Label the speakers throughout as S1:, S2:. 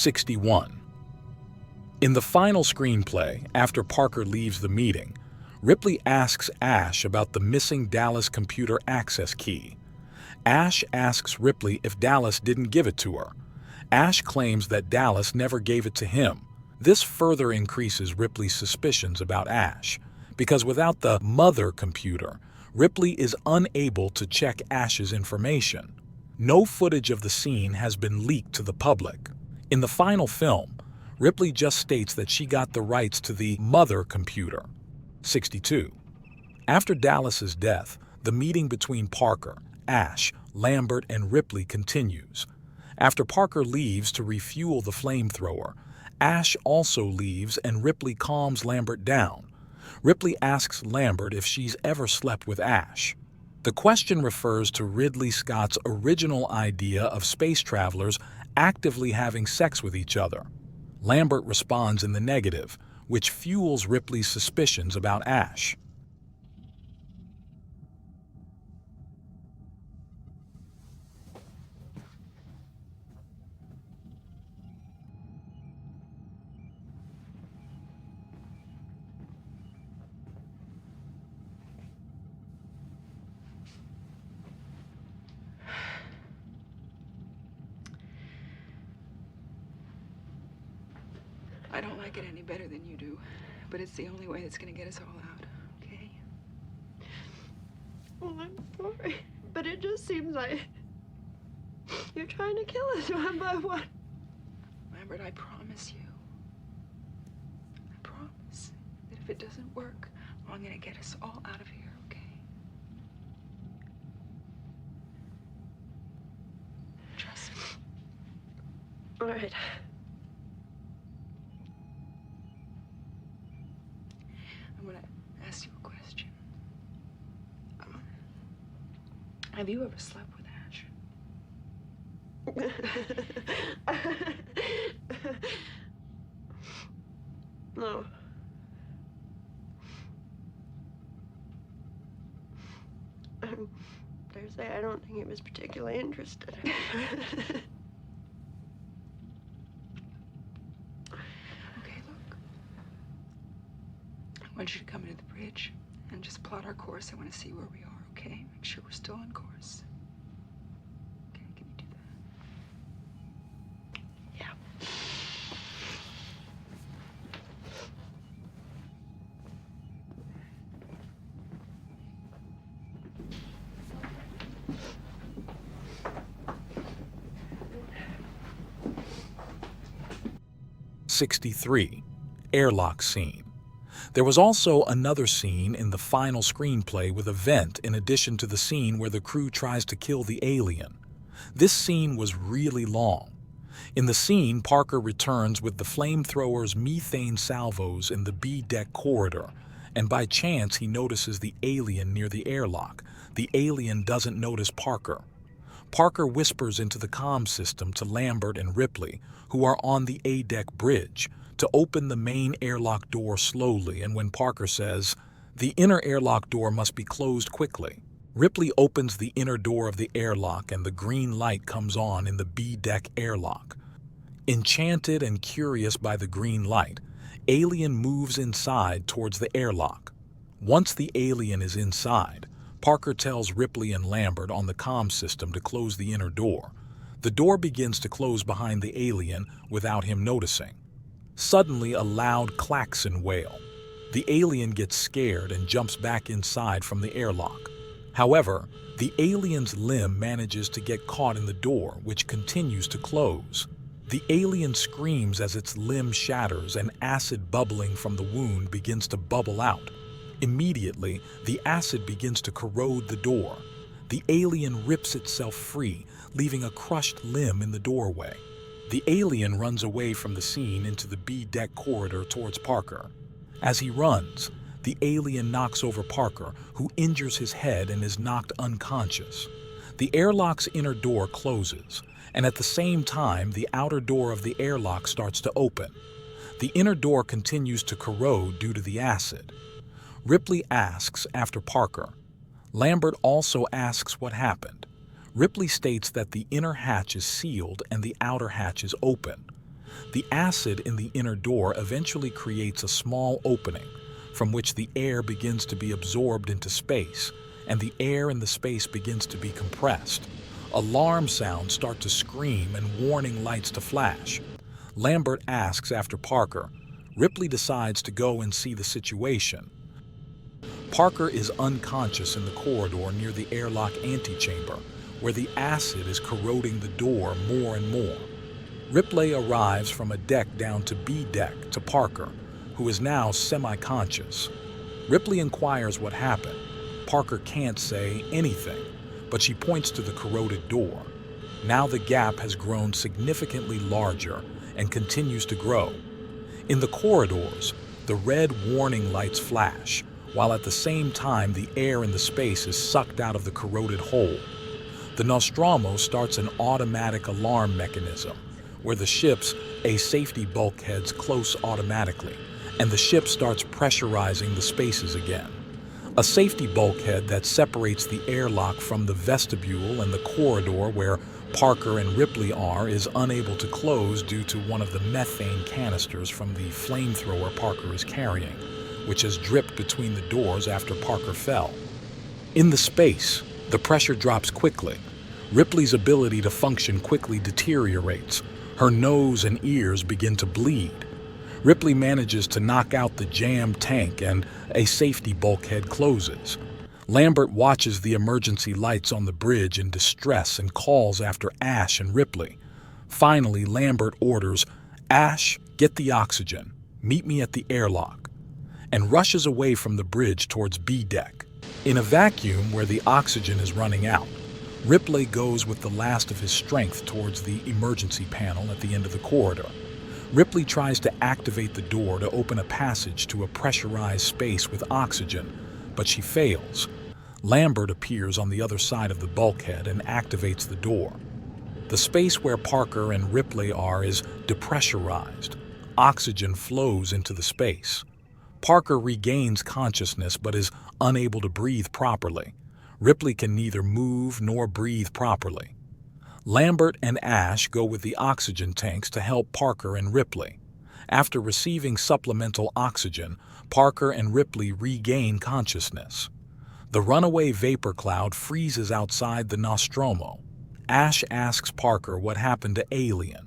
S1: 61. In the final screenplay, after Parker leaves the meeting, Ripley asks Ash about the missing Dallas computer access key. Ash asks Ripley if Dallas didn't give it to her. Ash claims that Dallas never gave it to him. This further increases Ripley's suspicions about Ash, because without the mother computer, Ripley is unable to check Ash's information. No footage of the scene has been leaked to the public. In the final film, Ripley just states that she got the rights to the mother computer. 62. After Dallas's death, the meeting between Parker, Ash, Lambert, and Ripley continues. After Parker leaves to refuel the flamethrower, Ash also leaves and Ripley calms Lambert down. Ripley asks Lambert if she's ever slept with Ash. The question refers to Ridley Scott's original idea of space travelers actively having sex with each other. Lambert responds in the negative, which fuels Ripley's suspicions about Ash.
S2: I don't like it any better than you do, but it's the only way that's gonna get us all out, okay?
S3: Well, I'm sorry, but it just seems like you're trying to kill us one by one.
S2: Lambert, I promise you. I promise that if it doesn't work, I'm gonna get us all out of here, okay? Trust me.
S3: All right.
S2: I'm gonna ask you a question. Have you ever slept with Ash?
S3: No. Dare say I don't think he was particularly interested.
S2: Okay, look. I want you to come into the bridge and just plot our course. I want to see where we are, okay? Make sure we're still on course. Okay, can you do that?
S3: Yeah.
S1: '63. Airlock scene. There was also another scene in the final screenplay with a vent in addition to the scene where the crew tries to kill the alien. This scene was really long. In the scene, Parker returns with the flamethrower's methane salvos in the B-deck corridor, and by chance he notices the alien near the airlock. The alien doesn't notice Parker. Parker whispers into the comm system to Lambert and Ripley, who are on the A-deck bridge, to open the main airlock door slowly, and when Parker says, "The inner airlock door must be closed quickly," Ripley opens the inner door of the airlock and the green light comes on in the B-deck airlock. Enchanted and curious by the green light, Alien moves inside towards the airlock. Once the alien is inside, Parker tells Ripley and Lambert on the comm system to close the inner door. The door begins to close behind the alien without him noticing. Suddenly, a loud klaxon wail. The alien gets scared and jumps back inside from the airlock. However, the alien's limb manages to get caught in the door, which continues to close. The alien screams as its limb shatters and acid bubbling from the wound begins to bubble out. Immediately, the acid begins to corrode the door. The alien rips itself free, leaving a crushed limb in the doorway. The alien runs away from the scene into the B-deck corridor towards Parker. As he runs, the alien knocks over Parker, who injures his head and is knocked unconscious. The airlock's inner door closes, and at the same time, the outer door of the airlock starts to open. The inner door continues to corrode due to the acid. Ripley asks after Parker. Lambert also asks what happened. Ripley states that the inner hatch is sealed and the outer hatch is open. The acid in the inner door eventually creates a small opening from which the air begins to be absorbed into space, and the air in the space begins to be compressed. Alarm sounds start to scream and warning lights to flash. Lambert asks after Parker. Ripley decides to go and see the situation. Parker is unconscious in the corridor near the airlock antechamber, where the acid is corroding the door more and more. Ripley arrives from a deck down to B deck to Parker, who is now semi-conscious. Ripley inquires what happened. Parker can't say anything, but she points to the corroded door. Now the gap has grown significantly larger and continues to grow. In the corridors, the red warning lights flash, while at the same time the air in the space is sucked out of the corroded hole. The Nostromo starts an automatic alarm mechanism, where the ship's safety bulkheads close automatically, and the ship starts pressurizing the spaces again. A safety bulkhead that separates the airlock from the vestibule and the corridor where Parker and Ripley are is unable to close due to one of the methane canisters from the flamethrower Parker is carrying, which has dripped between the doors after Parker fell. In the space, the pressure drops quickly. Ripley's ability to function quickly deteriorates. Her nose and ears begin to bleed. Ripley manages to knock out the jammed tank and a safety bulkhead closes. Lambert watches the emergency lights on the bridge in distress and calls after Ash and Ripley. Finally, Lambert orders, "Ash, get the oxygen. Meet me at the airlock," and rushes away from the bridge towards B deck. In a vacuum where the oxygen is running out, Ripley goes with the last of his strength towards the emergency panel at the end of the corridor. Ripley tries to activate the door to open a passage to a pressurized space with oxygen, but she fails. Lambert appears on the other side of the bulkhead and activates the door. The space where Parker and Ripley are is depressurized. Oxygen flows into the space. Parker regains consciousness but is unable to breathe properly. Ripley can neither move nor breathe properly. Lambert and Ash go with the oxygen tanks to help Parker and Ripley. After receiving supplemental oxygen, Parker and Ripley regain consciousness. The runaway vapor cloud freezes outside the Nostromo. Ash asks Parker what happened to Alien.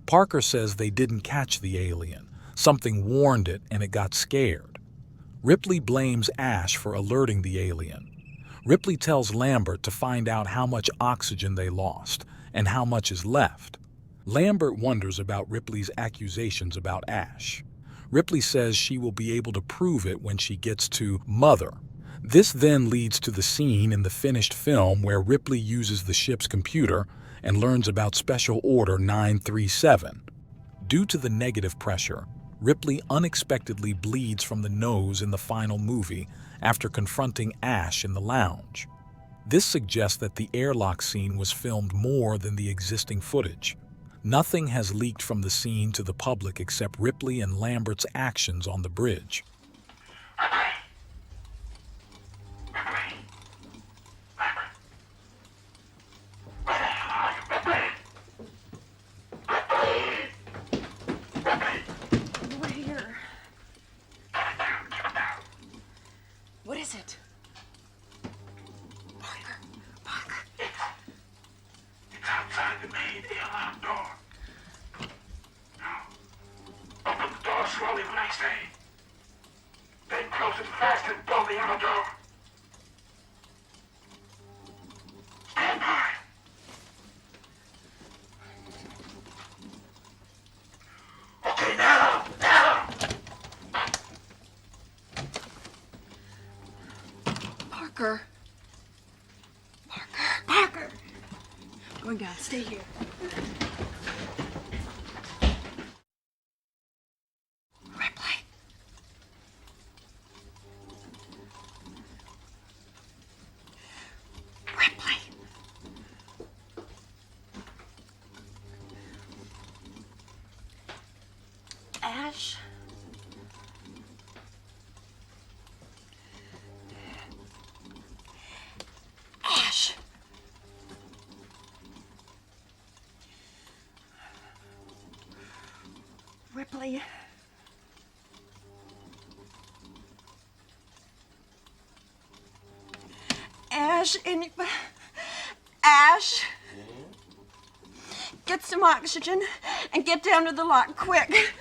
S1: Parker says they didn't catch the alien. Something warned it and it got scared. Ripley blames Ash for alerting the alien. Ripley tells Lambert to find out how much oxygen they lost and how much is left. Lambert wonders about Ripley's accusations about Ash. Ripley says she will be able to prove it when she gets to Mother. This then leads to the scene in the finished film where Ripley uses the ship's computer and learns about Special Order 937. Due to the negative pressure, Ripley unexpectedly bleeds from the nose in the final movie after confronting Ash in the lounge. This suggests that the airlock scene was filmed more than the existing footage. Nothing has leaked from the scene to the public except Ripley and Lambert's actions on the bridge.
S2: What is it? Parker.
S4: It's outside the main airlock door. Now, open the door slowly when I say. Then close it fast and blow the outer door. Stand by. Okay, now!
S2: Parker. Parker! Going down. Stay here. Ripley. Ash.
S3: Ripley. Ash, get some oxygen and get down to the lock quick.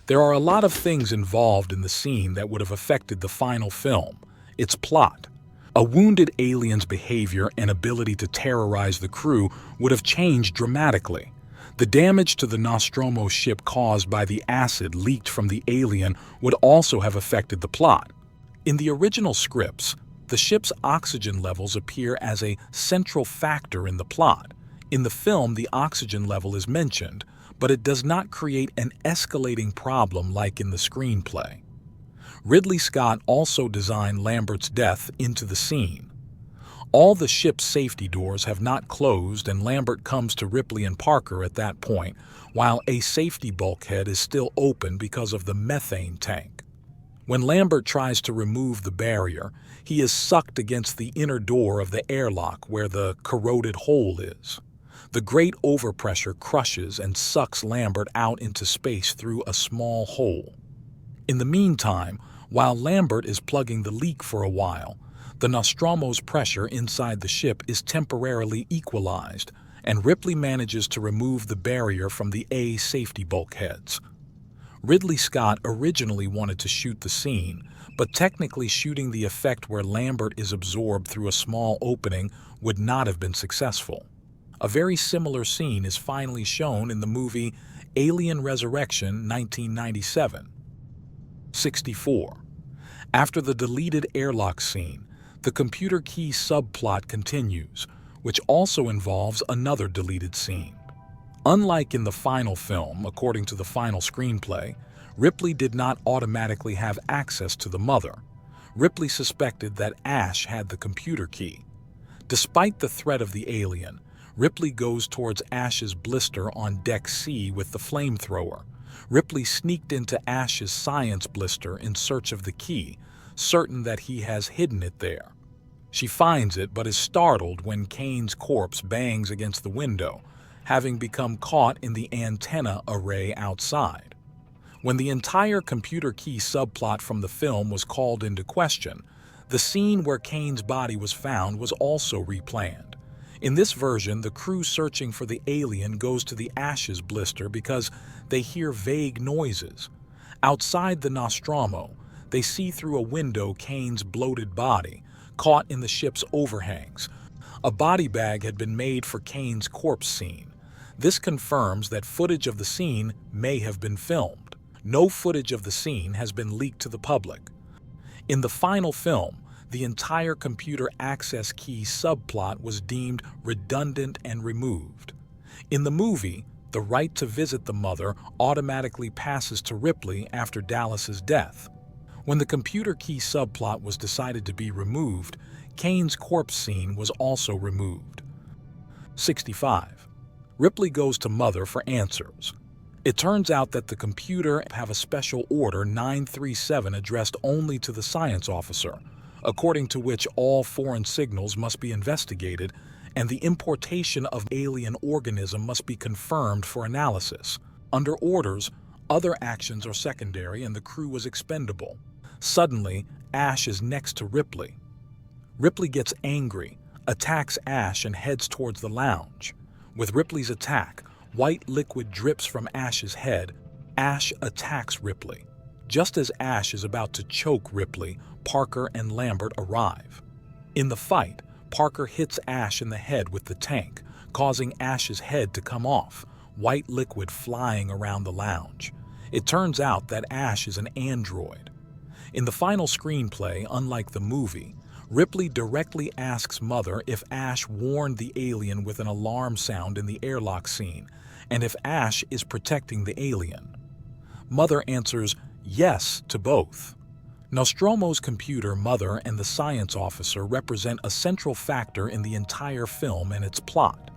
S1: There are a lot of things involved in the scene that would have affected the final film, its plot. A wounded alien's behavior and ability to terrorize the crew would have changed dramatically. The damage to the Nostromo ship caused by the acid leaked from the alien would also have affected the plot. In the original scripts, the ship's oxygen levels appear as a central factor in the plot. In the film, the oxygen level is mentioned, but it does not create an escalating problem like in the screenplay. Ridley Scott also designed Lambert's death into the scene. All the ship's safety doors have not closed, and Lambert comes to Ripley and Parker at that point, while a safety bulkhead is still open because of the methane tank. When Lambert tries to remove the barrier, he is sucked against the inner door of the airlock where the corroded hole is. The great overpressure crushes and sucks Lambert out into space through a small hole. In the meantime, while Lambert is plugging the leak for a while, the Nostromo's pressure inside the ship is temporarily equalized, and Ripley manages to remove the barrier from the A safety bulkheads. Ridley Scott originally wanted to shoot the scene, but technically shooting the effect where Lambert is absorbed through a small opening would not have been successful. A very similar scene is finally shown in the movie Alien Resurrection 1997. 64. After the deleted airlock scene, the computer key subplot continues, which also involves another deleted scene. Unlike in the final film, according to the final screenplay, Ripley did not automatically have access to the mother. Ripley suspected that Ash had the computer key. Despite the threat of the alien, Ripley goes towards Ash's blister on Deck C with the flamethrower. Ripley sneaked into Ash's science blister in search of the key, certain that he has hidden it there. She finds it but is startled when Kane's corpse bangs against the window, having become caught in the antenna array outside. When the entire computer key subplot from the film was called into question, the scene where Kane's body was found was also replanned. In this version, the crew searching for the alien goes to the Ash's blister because they hear vague noises. Outside the Nostromo, they see through a window Kane's bloated body, caught in the ship's overhangs. A body bag had been made for Kane's corpse scene. This confirms that footage of the scene may have been filmed. No footage of the scene has been leaked to the public. In the final film, the entire computer access key subplot was deemed redundant and removed. In the movie, the right to visit the mother automatically passes to Ripley after Dallas's death. When the computer key subplot was decided to be removed, Kane's corpse scene was also removed. 65. Ripley goes to Mother for answers. It turns out that the computer have a special order 937 addressed only to the science officer, according to which all foreign signals must be investigated and the importation of alien organism must be confirmed for analysis. Under orders, other actions are secondary and the crew was expendable. Suddenly, Ash is next to Ripley. Ripley gets angry, attacks Ash and heads towards the lounge. With Ripley's attack, white liquid drips from Ash's head. Ash attacks Ripley. Just as Ash is about to choke Ripley, Parker and Lambert arrive. In the fight, Parker hits Ash in the head with the tank, causing Ash's head to come off, white liquid flying around the lounge. It turns out that Ash is an android. In the final screenplay, unlike the movie, Ripley directly asks Mother if Ash warned the alien with an alarm sound in the airlock scene, and if Ash is protecting the alien. Mother answers yes to both. Nostromo's computer, Mother, and the science officer represent a central factor in the entire film and its plot.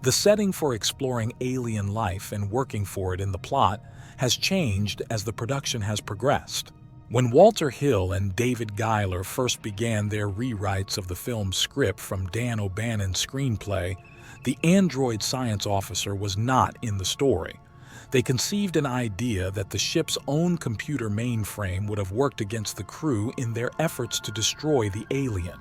S1: The setting for exploring alien life and working for it in the plot has changed as the production has progressed. When Walter Hill and David Giler first began their rewrites of the film's script from Dan O'Bannon's screenplay, the android science officer was not in the story. They conceived an idea that the ship's own computer mainframe would have worked against the crew in their efforts to destroy the alien.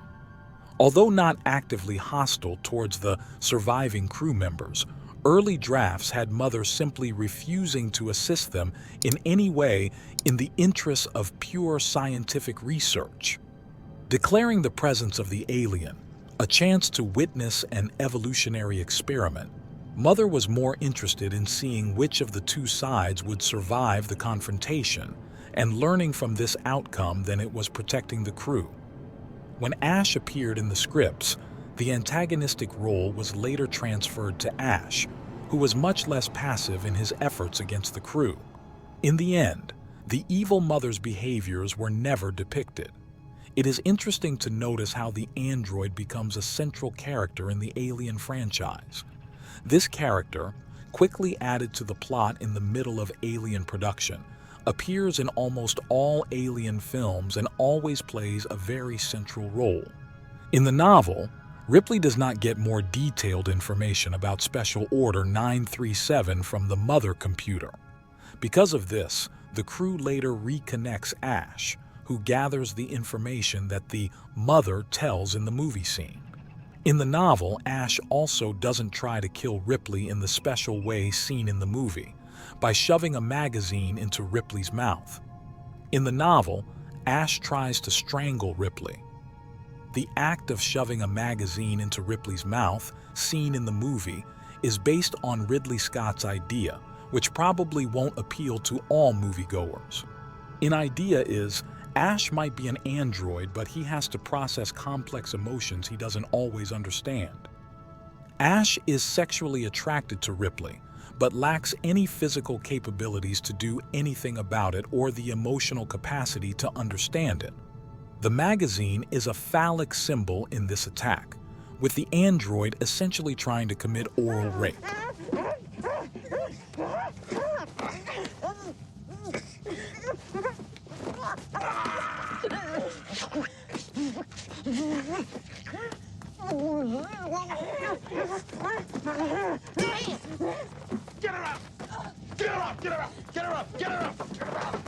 S1: Although not actively hostile towards the surviving crew members, early drafts had Mother simply refusing to assist them in any way in the interests of pure scientific research. Declaring the presence of the alien a chance to witness an evolutionary experiment, Mother was more interested in seeing which of the two sides would survive the confrontation and learning from this outcome than it was protecting the crew. When Ash appeared in the scripts, the antagonistic role was later transferred to Ash, who was much less passive in his efforts against the crew. In the end, the evil Mother's behaviors were never depicted. It is interesting to notice how the android becomes a central character in the Alien franchise. This character, quickly added to the plot in the middle of Alien production, appears in almost all Alien films and always plays a very central role. In the novel, Ripley does not get more detailed information about Special Order 937 from the Mother computer. Because of this, the crew later reconnects Ash, who gathers the information that the Mother tells in the movie scene. In the novel, Ash also doesn't try to kill Ripley in the special way seen in the movie, by shoving a magazine into Ripley's mouth. In the novel, Ash tries to strangle Ripley. The act of shoving a magazine into Ripley's mouth, seen in the movie, is based on Ridley Scott's idea, which probably won't appeal to all moviegoers. An idea is, Ash might be an android, but he has to process complex emotions he doesn't always understand. Ash is sexually attracted to Ripley, but lacks any physical capabilities to do anything about it or the emotional capacity to understand it. The magazine is a phallic symbol in this attack, with the android essentially trying to commit oral rape.
S4: Get her up! Get her up! Get her up! Get her up! Get her up!